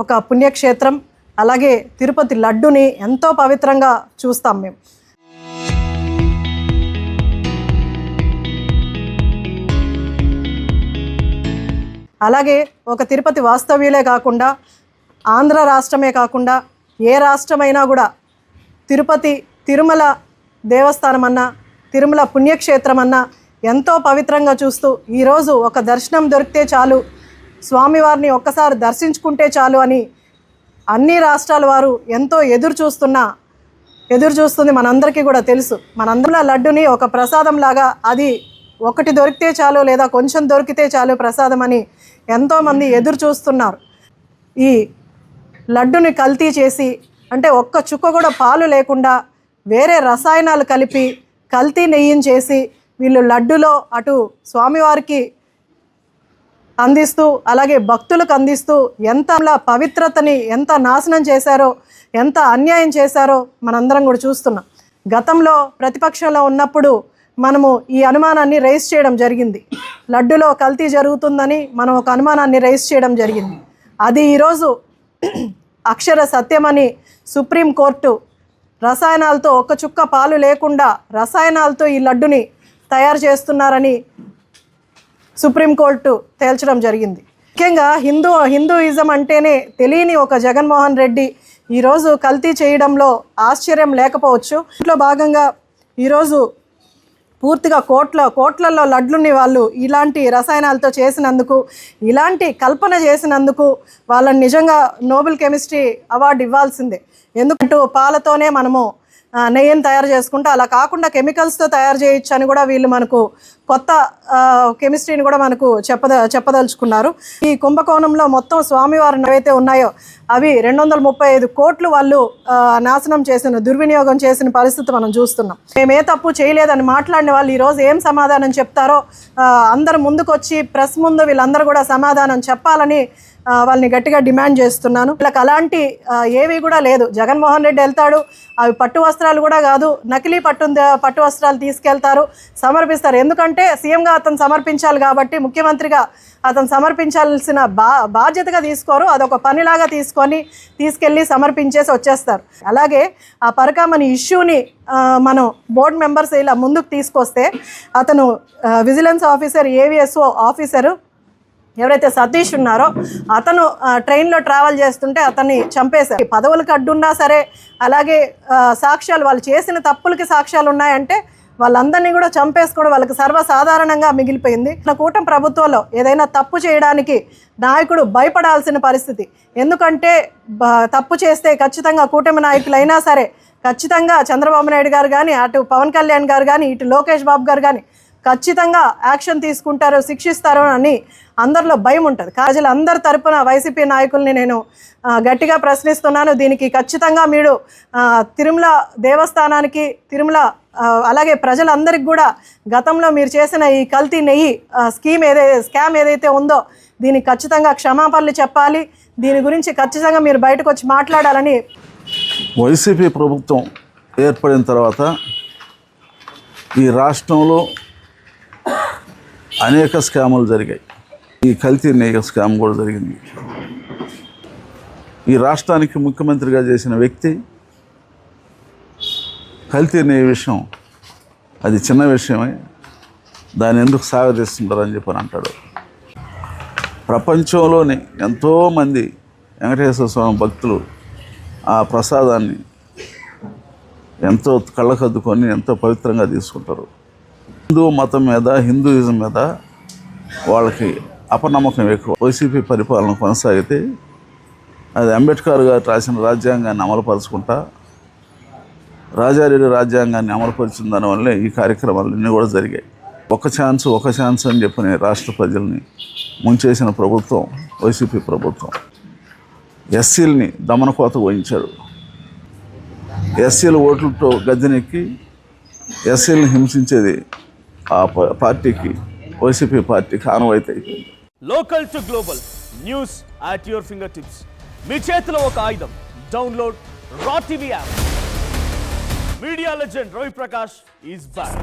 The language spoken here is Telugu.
ఒక పుణ్యక్షేత్రం. అలాగే తిరుపతి లడ్డుని ఎంతో పవిత్రంగా చూస్తాం మేము. అలాగే ఒక తిరుపతి వాస్తవ్యులే కాకుండా ఆంధ్ర రాష్ట్రమే కాకుండా ఏ రాష్ట్రమైనా కూడా తిరుమల దేవస్థానం అన్నా తిరుమల పుణ్యక్షేత్రం అన్నా ఎంతో పవిత్రంగా చూస్తూ ఈరోజు ఒక దర్శనం దొరికితే చాలు, స్వామివారిని ఒక్కసారి దర్శించుకుంటే చాలు అని అన్ని రాష్ట్రాల వారు ఎంతో ఎదురు చూస్తుంది మనందరికీ కూడా తెలుసు. మనందరిలో లడ్డుని ఒక ప్రసాదం లాగా అది ఒకటి దొరికితే చాలు లేదా కొంచెం దొరికితే చాలు ప్రసాదం అని ఎంతోమంది ఎదురు చూస్తున్నారు. ఈ లడ్డుని కల్తీ చేసి, అంటే ఒక్క చుక్క కూడా పాలు లేకుండా వేరే రసాయనాలు కలిపి కల్తీ నెయ్యిని చేసి వీళ్ళు లడ్డులో అటు స్వామివారికి అందిస్తూ అలాగే భక్తులకు అందిస్తూ ఎంత పవిత్రతని ఎంత నాశనం చేశారో, ఎంత అన్యాయం చేశారో మనందరం కూడా చూస్తున్నాం. గతంలో ప్రతిపక్షంలో ఉన్నప్పుడు మనము ఈ అనుమానాన్ని రైజ్ చేయడం జరిగింది. లడ్డులో కల్తీ జరుగుతుందని మనం ఒక అనుమానాన్ని రైజ్ చేయడం జరిగింది. అది ఈరోజు అక్షర సత్యమని సుప్రీంకోర్టు రసాయనాలతో ఒక్క చుక్క పాలు లేకుండా రసాయనాలతో ఈ లడ్డుని తయారు చేస్తున్నారని సుప్రీంకోర్టు తేల్చడం జరిగింది. ముఖ్యంగా హిందూయిజం అంటేనే తెలియని ఒక జగన్మోహన్ రెడ్డి ఈరోజు కల్తీ చేయడంలో ఆశ్చర్యం లేకపోవచ్చు. ఇంట్లో భాగంగా ఈరోజు పూర్తిగా కోట్లలో లడ్లుని వాళ్ళు ఇలాంటి రసాయనాలతో చేసినందుకు, ఇలాంటి కల్పన చేసినందుకు వాళ్ళని నిజంగా నోబెల్ కెమిస్ట్రీ అవార్డు ఇవ్వాల్సిందే. ఎందుకంటే పాలతోనే మనము నెయ్యిని తయారు చేసుకుంటే అలా కాకుండా కెమికల్స్తో తయారు చేయొచ్చు అని కూడా వీళ్ళు మనకు కొత్త కెమిస్ట్రీని కూడా మనకు చెప్పదలుచుకున్నారు. ఈ కుంభకోణంలో మొత్తం స్వామివారు ఏవైతే ఉన్నాయో అవి 235 కోట్లు వాళ్ళు నాశనం చేసిన, దుర్వినియోగం చేసిన పరిస్థితి మనం చూస్తున్నాం. మేమే తప్పు చేయలేదని మాట్లాడిన వాళ్ళు ఈరోజు ఏం సమాధానం చెప్తారో అందరు ముందుకొచ్చి ప్రెస్ ముందు వీళ్ళందరూ కూడా సమాధానం చెప్పాలని వాళ్ళని గట్టిగా డిమాండ్ చేస్తున్నాను. వీళ్ళకి అలాంటి ఏవి కూడా లేదు. జగన్మోహన్ రెడ్డి వెళ్తాడు, అవి పట్టు వస్త్రాలు కూడా కాదు, నకిలీ పట్టు వస్త్రాలు తీసుకెళ్తారు, సమర్పిస్తారు. ఎందుకంటే సీఎంగా అతను సమర్పించాలి కాబట్టి, ముఖ్యమంత్రిగా అతను సమర్పించాల్సిన బాధ్యతగా తీసుకోరు, అదొక పనిలాగా తీసుకెళ్ళి సమర్పించేసి వచ్చేస్తారు. అలాగే ఆ పరకామణి ఇష్యూని మనం బోర్డు మెంబర్స్ ఇలా ముందుకు తీసుకొస్తే అతను విజిలెన్స్ ఆఫీసర్, ఏవిఎస్ఓ ఆఫీసరు ఎవరైతే సతీష్ ఉన్నారో అతను ట్రైన్లో ట్రావెల్ చేస్తుంటే అతన్ని చంపేశారు. పదవులకు అడ్డున్నా సరే, అలాగే సాక్ష్యాలు వాళ్ళు చేసిన తప్పులకి సాక్ష్యాలు ఉన్నాయంటే వాళ్ళందరినీ కూడా చంపేసుకోవడం వాళ్ళకి సర్వసాధారణంగా మిగిలిపోయింది. కూటమి ప్రభుత్వంలో ఏదైనా తప్పు చేయడానికి నాయకుడు భయపడాల్సిన పరిస్థితి. ఎందుకంటే తప్పు చేస్తే ఖచ్చితంగా కూటమి నాయకులైనా సరే ఖచ్చితంగా చంద్రబాబు నాయుడు గారు కానీ, అటు పవన్ కళ్యాణ్ గారు కానీ, ఇటు లోకేష్ బాబు గారు కానీ ఖచ్చితంగా యాక్షన్ తీసుకుంటారు, శిక్షిస్తారు అని అందరిలో భయం ఉంటుంది. ప్రజలందరి తరపున వైసీపీ నాయకుల్ని నేను గట్టిగా ప్రశ్నిస్తున్నాను. దీనికి ఖచ్చితంగా మీరు తిరుమల దేవస్థానానికి, తిరుమల అలాగే ప్రజలందరికీ కూడా గతంలో మీరు చేసిన ఈ కల్తీ నెయ్యి స్కామ్ ఏదైతే ఉందో దీనికి ఖచ్చితంగా క్షమాపణలు చెప్పాలి. దీని గురించి ఖచ్చితంగా మీరు బయటకు వచ్చి మాట్లాడాలని. వైసీపీ ప్రభుత్వం ఏర్పడిన తర్వాత ఈ రాష్ట్రంలో అనేక స్కాములు జరిగాయి. ఈ కల్తీ నెయ్యి స్కామ్ కూడా జరిగింది. ఈ రాష్ట్రానికి ముఖ్యమంత్రిగా చేసిన వ్యక్తి కల్తీ నెయ్యి విషయం అది చిన్న విషయమే, దాన్ని ఎందుకు సాగదీస్తుంటారని చెప్పని అంటాడు. ప్రపంచంలోని ఎంతోమంది వెంకటేశ్వర స్వామి భక్తులు ఆ ప్రసాదాన్ని ఎంతో కళ్ళకద్దుకొని ఎంతో పవిత్రంగా తీసుకుంటారు. హిందూ మతం మీద, హిందూయిజం మీద వాళ్ళకి అపనమ్మకం ఎక్కువ. వైసీపీ పరిపాలన కొనసాగితే అది అంబేద్కర్ గారు రాసిన రాజ్యాంగాన్ని అమలుపరుచుకుంటా, రాజారెడ్డి రాజ్యాంగాన్ని అమలుపరిచిన దానివల్లే ఈ కార్యక్రమాలన్నీ కూడా జరిగాయి. ఒక ఛాన్స్ అని చెప్పిన రాష్ట్ర ప్రజల్ని ముంచేసిన ప్రభుత్వం వైసీపీ ప్రభుత్వం. ఎస్సీలని దమనకోత వహించాడు. ఎస్సీల ఓట్లతో గద్దెనెక్కి ఎస్సీలను హింసించేది ఆ పార్టీకి, వైసీపీ పార్టీకి ఆనవాయితీ అయిపోయింది. Local to global news at your fingertips. మీ చేతిలో ఒక ఆయుధం. Download Raw TV app. Media legend Ravi Prakash is back.